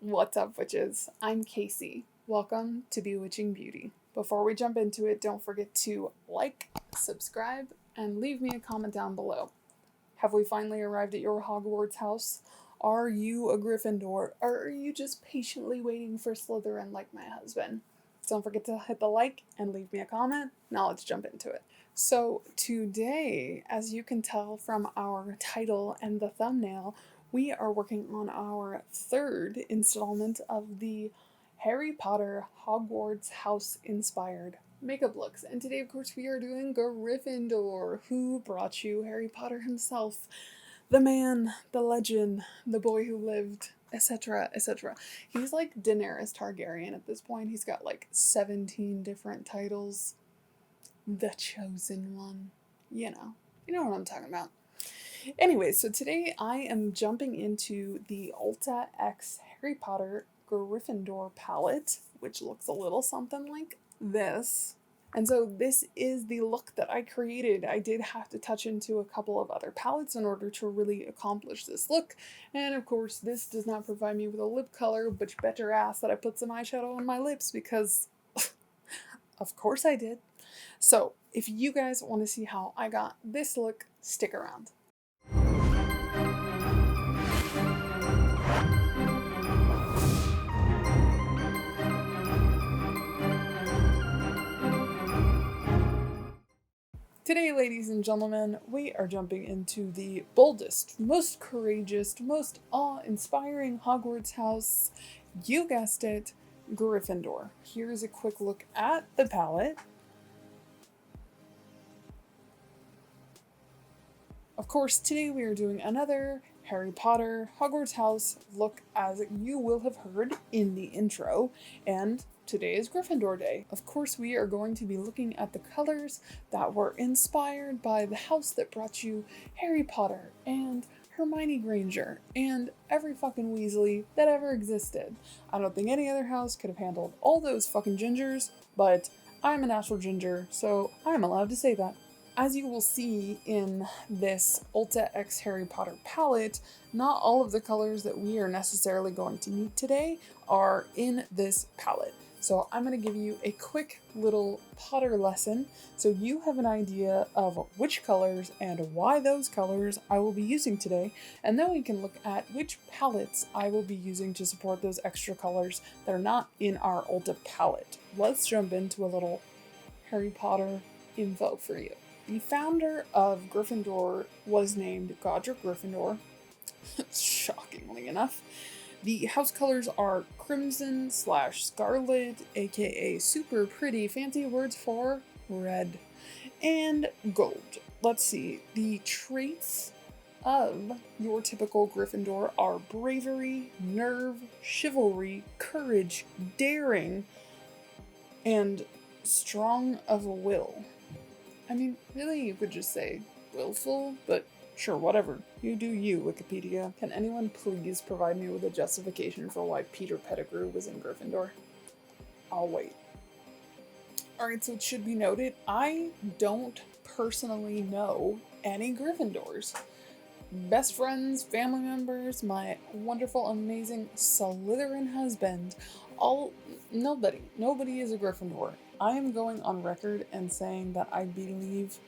What's up, witches? I'm Casey. Welcome to Bewitching Beauty. Before we jump into it, don't forget to like, subscribe, and leave me a comment down below. Have we finally arrived at your Hogwarts house? Are you a Gryffindor, or are you just patiently waiting for Slytherin like my husband? Don't forget to hit the like and leave me a comment. Now let's jump into it. So today, as you can tell from our title and the thumbnail, we are working on our third installment of the Harry Potter Hogwarts House inspired makeup looks. And today, of course, we are doing Gryffindor. Who brought you Harry Potter himself? The man, the legend, the boy who lived, etc., etc. He's like Daenerys Targaryen at this point. He's got like 17 different titles. The Chosen One. You know what I'm talking about. Anyway, so today I am jumping into the Ulta X Harry Potter Gryffindor palette, which looks a little something like this. And so this is the look that I created. I did have to touch into a couple of other palettes in order to really accomplish this look. And of course, this does not provide me with a lip color, but you bet your ass that I put some eyeshadow on my lips because of course I did. So if you guys want to see how I got this look, stick around. Today, ladies and gentlemen, we are jumping into the boldest, most courageous, most awe-inspiring Hogwarts house. You guessed it, Gryffindor. Here's a quick look at the palette. Of course, today we are doing another Harry Potter Hogwarts house look, as you will have heard in the intro, and today is Gryffindor Day. Of course, we are going to be looking at the colors that were inspired by the house that brought you Harry Potter and Hermione Granger and every fucking Weasley that ever existed. I don't think any other house could have handled all those fucking gingers, but I'm a natural ginger, so I'm allowed to say that. As you will see in this Ulta X Harry Potter palette, not all of the colors that we are necessarily going to meet today are in this palette. So I'm going to give you a quick little Potter lesson so you have an idea of which colors and why those colors I will be using today, and then we can look at which palettes I will be using to support those extra colors that are not in our Ulta palette. Let's jump into a little Harry Potter info for you. The founder of Gryffindor was named Godric Gryffindor, shockingly enough. The house colors are crimson/scarlet, aka super pretty fancy words for red, and gold. Let's see, the traits of your typical Gryffindor are bravery, nerve, chivalry, courage, daring, and strong of will. I mean, really, you could just say willful, but sure, whatever. You do you, Wikipedia. Can anyone please provide me with a justification for why Peter Pettigrew was in Gryffindor? I'll wait. Alright, so it should be noted, I don't personally know any Gryffindors. Best friends, family members, my wonderful, amazing Slytherin husband, nobody is a Gryffindor. I am going on record and saying that I believe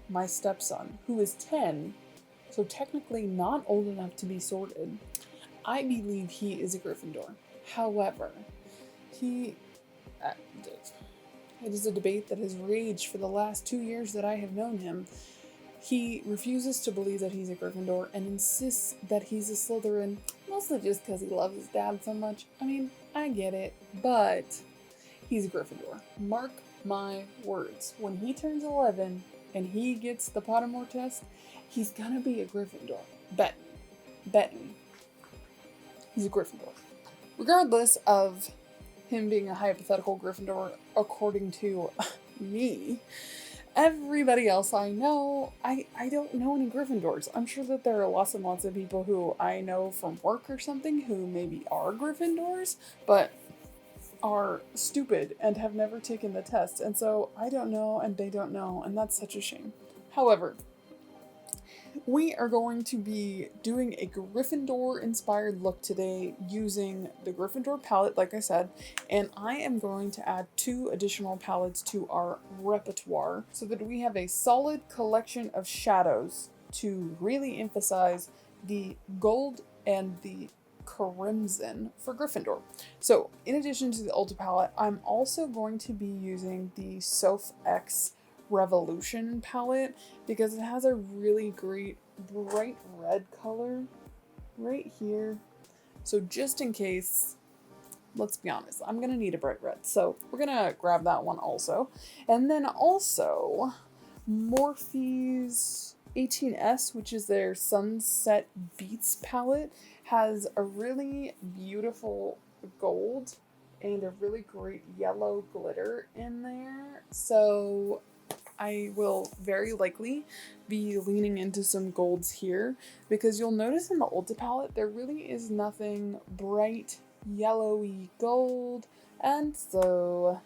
my stepson, who is 10, so technically not old enough to be sorted, I believe he is a Gryffindor. However, it is a debate that has raged for the last 2 years that I have known him. He refuses to believe that he's a Gryffindor and insists that he's a Slytherin, mostly just because he loves his dad so much. I mean, I get it, but he's a Gryffindor. Mark my words. When he turns 11 and he gets the Pottermore test, he's gonna be a Gryffindor. Bet me. He's a Gryffindor. Regardless of him being a hypothetical Gryffindor, according to me, everybody else I know, I don't know any Gryffindors. I'm sure that there are lots and lots of people who I know from work or something who maybe are Gryffindors, but are stupid and have never taken the test. And so I don't know and they don't know, and that's such a shame. However, We are going to be doing a Gryffindor inspired look today using the Gryffindor palette, like I said, and I am going to add 2 additional palettes to our repertoire so that we have a solid collection of shadows to really emphasize the gold and the crimson for Gryffindor. So in addition to the Ulta palette, I'm also going to be using the Soph X Revolution palette because it has a really great bright red color right here. So just in case, let's be honest, I'm gonna need a bright red. So we're gonna grab that one also. And then also Morphe's 18S, which is their Sunset Beats palette, has a really beautiful gold and a really great yellow glitter in there. So I will very likely be leaning into some golds here because you'll notice in the Ulta palette there really is nothing bright yellowy gold, and so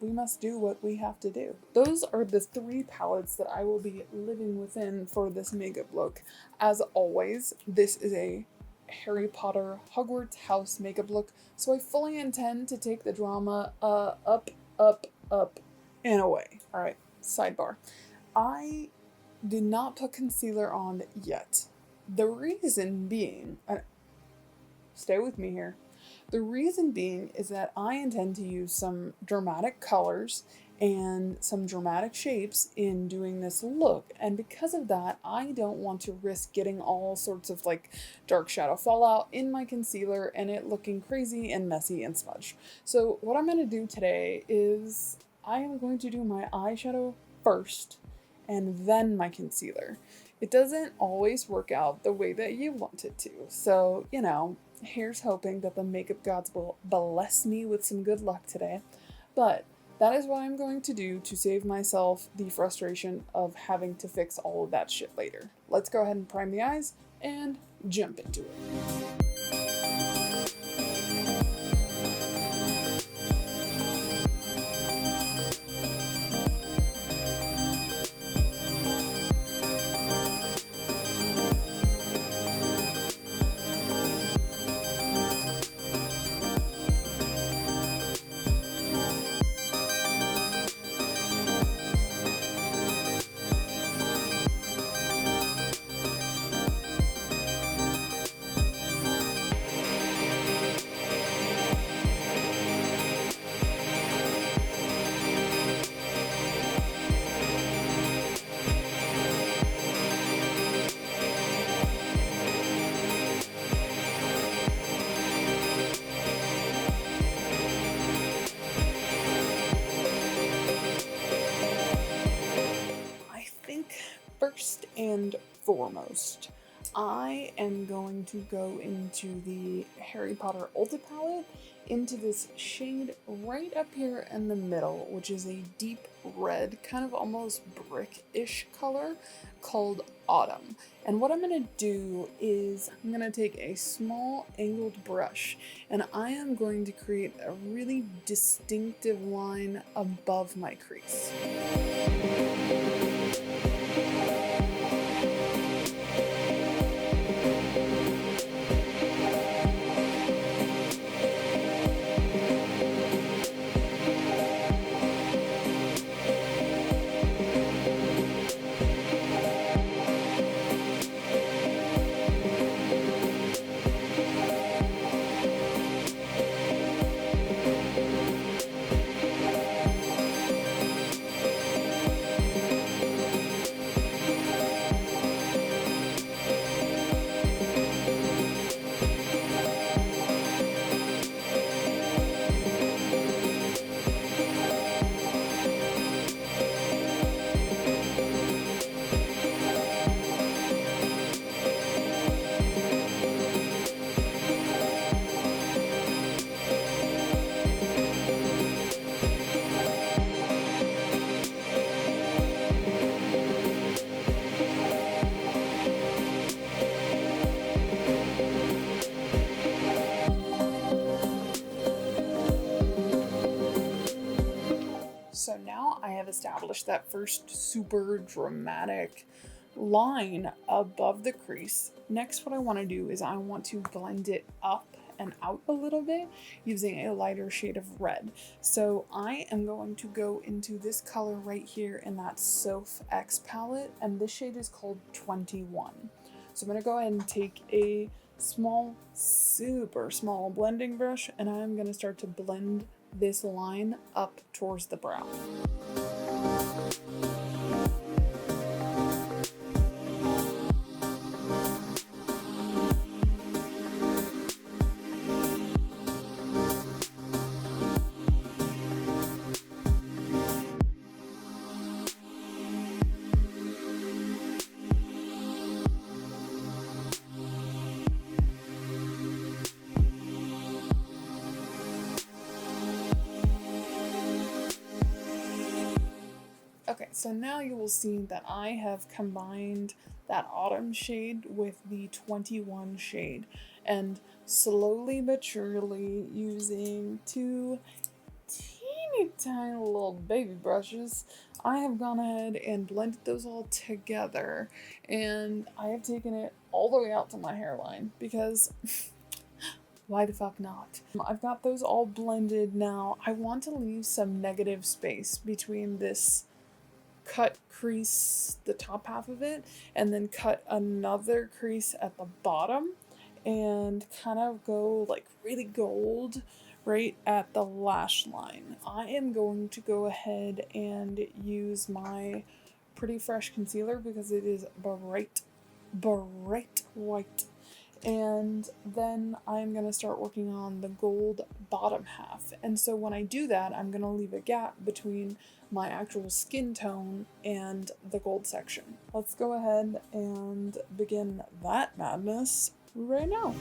we must do what we have to do. Those are the 3 palettes that I will be living within for this makeup look. As always, this is a Harry Potter Hogwarts House makeup look, so I fully intend to take the drama up, and away. Alright, sidebar. I did not put concealer on yet. The reason being, stay with me here. The reason being is that I intend to use some dramatic colors and some dramatic shapes in doing this look, and because of that I don't want to risk getting all sorts of like dark shadow fallout in my concealer and it looking crazy and messy and smudged. So what I'm going to do today is I am going to do my eyeshadow first and then my concealer. It doesn't always work out the way that you want it to, so you know, here's hoping that the makeup gods will bless me with some good luck today. But that is what I'm going to do to save myself the frustration of having to fix all of that shit later. Let's go ahead and prime the eyes and jump into it. First and foremost, I am going to go into the Harry Potter Ulta palette, into this shade right up here in the middle, which is a deep red, kind of almost brick-ish color called Autumn. And what I'm going to do is I'm going to take a small angled brush and I am going to create a really distinctive line above my crease. So now I have established that first super dramatic line above the crease. Next, what I want to do is I want to blend it up and out a little bit using a lighter shade of red. So I am going to go into this color right here in that Soph X palette, and this shade is called 21. So I'm going to go ahead and take a small, super small blending brush, and I'm going to start to blend this line up towards the brow. Okay, so now you will see that I have combined that autumn shade with the 21 shade, and slowly but surely, using two teeny tiny little baby brushes, I have gone ahead and blended those all together, and I have taken it all the way out to my hairline because why the fuck not? I've got those all blended now. I want to leave some negative space between this cut crease, the top half of it, and then cut another crease at the bottom and kind of go like really gold right at the lash line. I am going to go ahead and use my Pretty Fresh concealer because it is bright white. And then I'm going to start working on the gold bottom half. And so when I do that, I'm going to leave a gap between my actual skin tone and the gold section. Let's go ahead and begin that madness right now.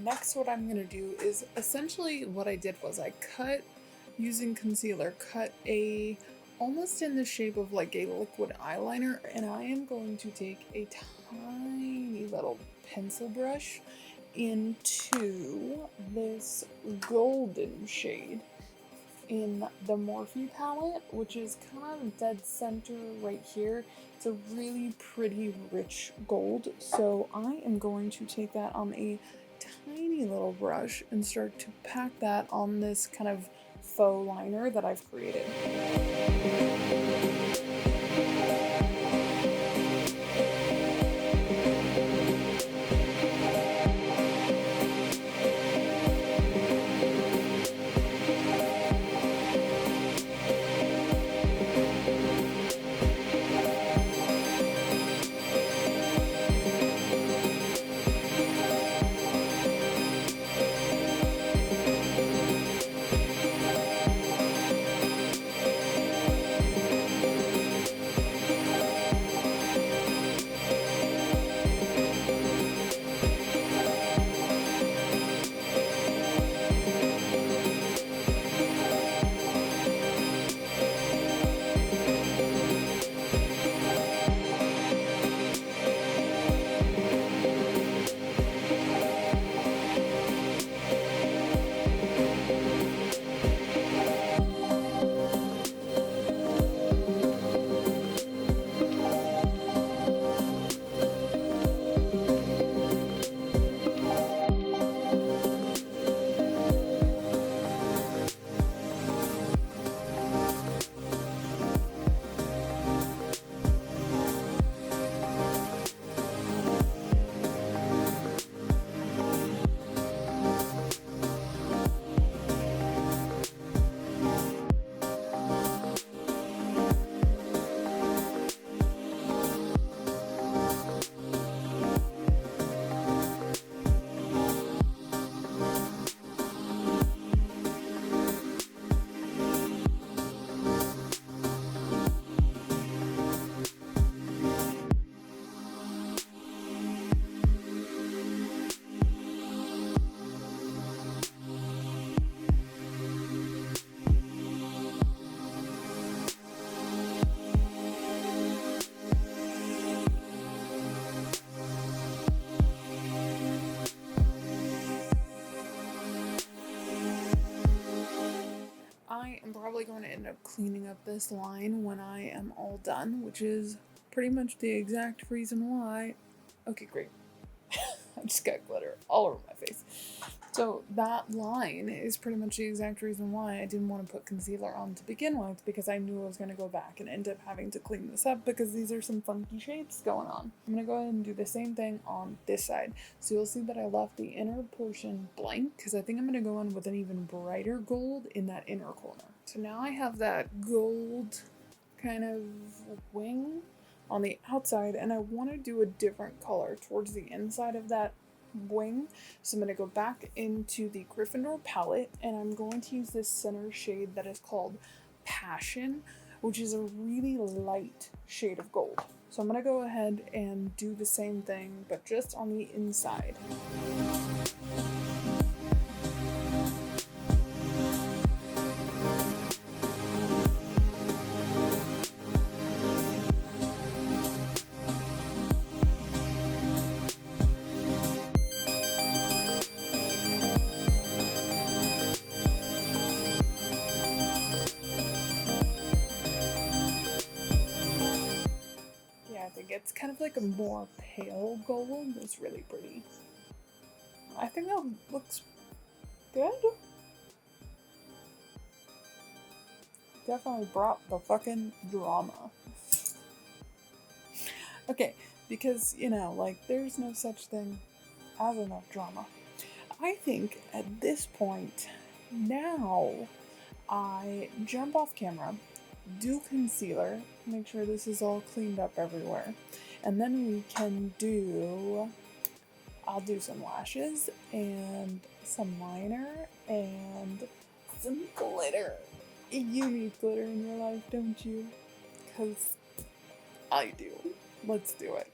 Next, what I'm gonna do is essentially what I did was I cut, using concealer, cut a almost in the shape of like a liquid eyeliner, and I am going to take a tiny little pencil brush into this golden shade in the Morphe palette, which is kind of dead center right here. It's a really pretty rich gold, so I am going to take that on a tiny little brush and start to pack that on this kind of faux liner that I've created. probably going to end up cleaning up this line when I am all done, which is pretty much the exact reason why. Okay, great. I just got glitter all over my face. So that line is pretty much the exact reason why I didn't want to put concealer on to begin with, because I knew I was going to go back and end up having to clean this up because these are some funky shades going on. I'm going to go ahead and do the same thing on this side. So you'll see that I left the inner portion blank because I think I'm going to go in with an even brighter gold in that inner corner. So now I have that gold kind of wing on the outside, and I want to do a different color towards the inside of that wing. So I'm going to go back into the Gryffindor palette, and I'm going to use this center shade that is called Passion, which is a really light shade of gold. So I'm going to go ahead and do the same thing, but just on the inside. It's kind of like a more pale gold. It's really pretty. I think that looks good. Definitely brought the fucking drama. Okay, because, you know, like, there's no such thing as enough drama. I think at this point, now, I jump off camera, do concealer, make sure this is all cleaned up everywhere, and then we can I'll do some lashes and some liner and some glitter. You need glitter in your life, don't you? Because I do. Let's do it.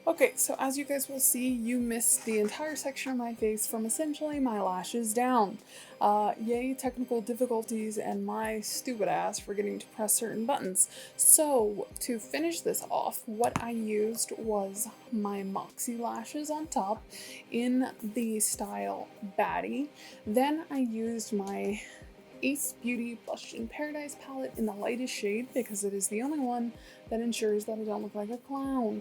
Okay, so as you guys will see, you missed the entire section of my face from essentially my lashes down. Yay, technical difficulties and my stupid ass forgetting to press certain buttons. So, to finish this off, what I used was my Moxie lashes on top in the style Baddie. Then I used my Ace Beauty Blush in Paradise palette in the lightest shade because it is the only one that ensures that I don't look like a clown.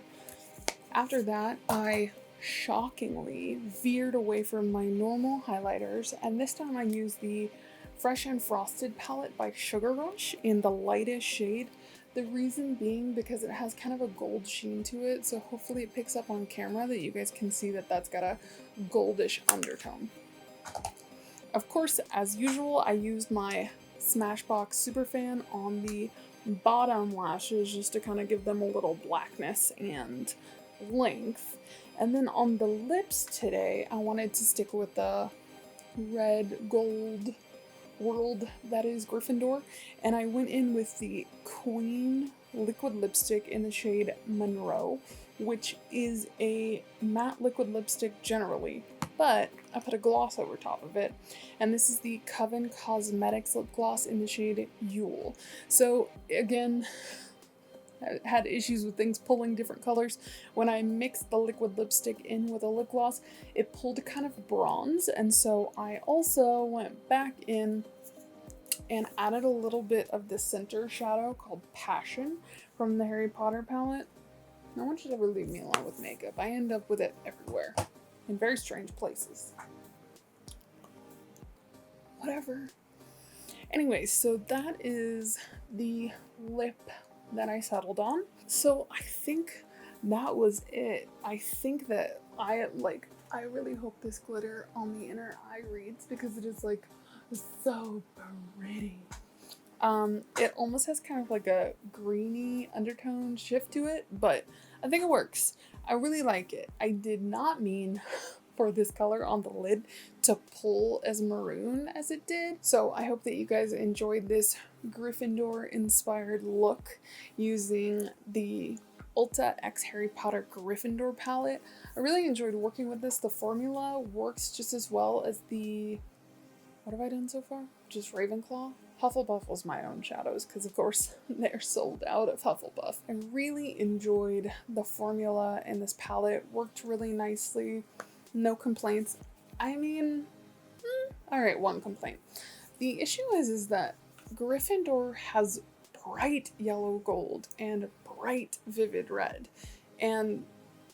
After that, I shockingly veered away from my normal highlighters, and this time I used the Fresh and Frosted palette by Sugar Rush in the lightest shade. The reason being because it has kind of a gold sheen to it, so hopefully it picks up on camera that you guys can see that that's got a goldish undertone. Of course, as usual, I used my Smashbox Superfan on the bottom lashes just to kind of give them a little blackness and length. And then on the lips today, I wanted to stick with the red gold world that is Gryffindor, and I went in with the Queen liquid lipstick in the shade Monroe, which is a matte liquid lipstick generally, but I put a gloss over top of it, and this is the Coven Cosmetics lip gloss in the shade Yule. So again, I had issues with things pulling different colors. When I mixed the liquid lipstick in with a lip gloss, it pulled kind of bronze, and so I also went back in and added a little bit of the center shadow called Passion from the Harry Potter palette. No one should ever leave me alone with makeup. I end up with it everywhere, in very strange places. Whatever. Anyways, so that is the lip that I settled on. So I think that was it. I think that I really hope this glitter on the inner eye reads, because it is like so pretty. It almost has kind of like a greeny undertone shift to it, but I think it works. I really like it. I did not mean for this color on the lid to pull as maroon as it did. So I hope that you guys enjoyed this Gryffindor inspired look using the Ulta X Harry Potter Gryffindor palette. I really enjoyed working with this. The formula works just as well as the What have I done so far? Just Ravenclaw? Hufflepuff was my own shadows because, of course, they're sold out of Hufflepuff. I really enjoyed the formula in this palette. Worked really nicely. No complaints. I mean, alright, one complaint. The issue is that Gryffindor has bright yellow gold and bright vivid red. And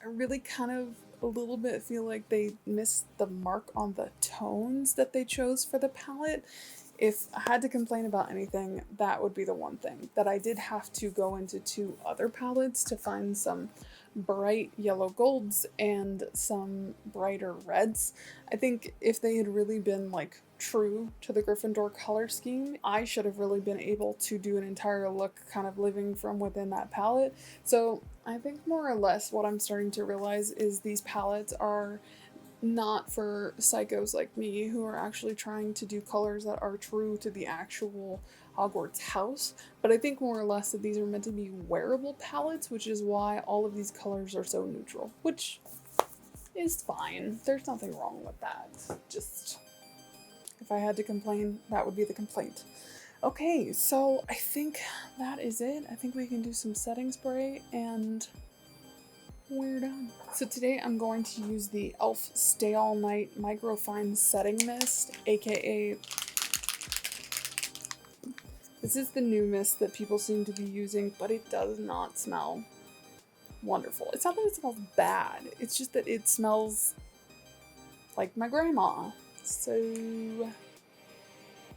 I really kind of a little bit feel like they missed the mark on the tones that they chose for the palette. If I had to complain about anything, that would be the one thing. That I did have to go into 2 other palettes to find some bright yellow golds and some brighter reds. I think if they had really been like true to the Gryffindor color scheme, I should have really been able to do an entire look kind of living from within that palette. So I think more or less what I'm starting to realize is these palettes are not for psychos like me who are actually trying to do colors that are true to the actual Hogwarts house, but I think more or less that these are meant to be wearable palettes, which is why all of these colors are so neutral, which is fine. There's nothing wrong with that. Just, if I had to complain, that would be the complaint. Okay, so I think that is it. I think we can do some setting spray and we're done. So today I'm going to use the e.l.f. Stay All Night Microfine Setting Mist, aka this is the new mist that people seem to be using, but it does not smell wonderful. It's not that it smells bad, it's just that it smells like my grandma. So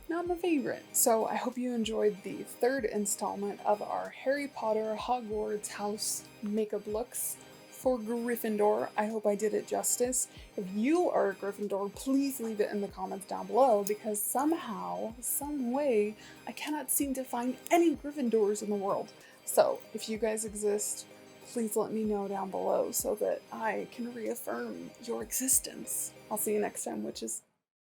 not my favorite. So I hope you enjoyed the 3rd installment of our Harry Potter Hogwarts House makeup looks for Gryffindor. I hope I did it justice. If you are a Gryffindor, please leave it in the comments down below, because somehow, some way, I cannot seem to find any Gryffindors in the world. So if you guys exist, please let me know down below so that I can reaffirm your existence. I'll see you next time, witches.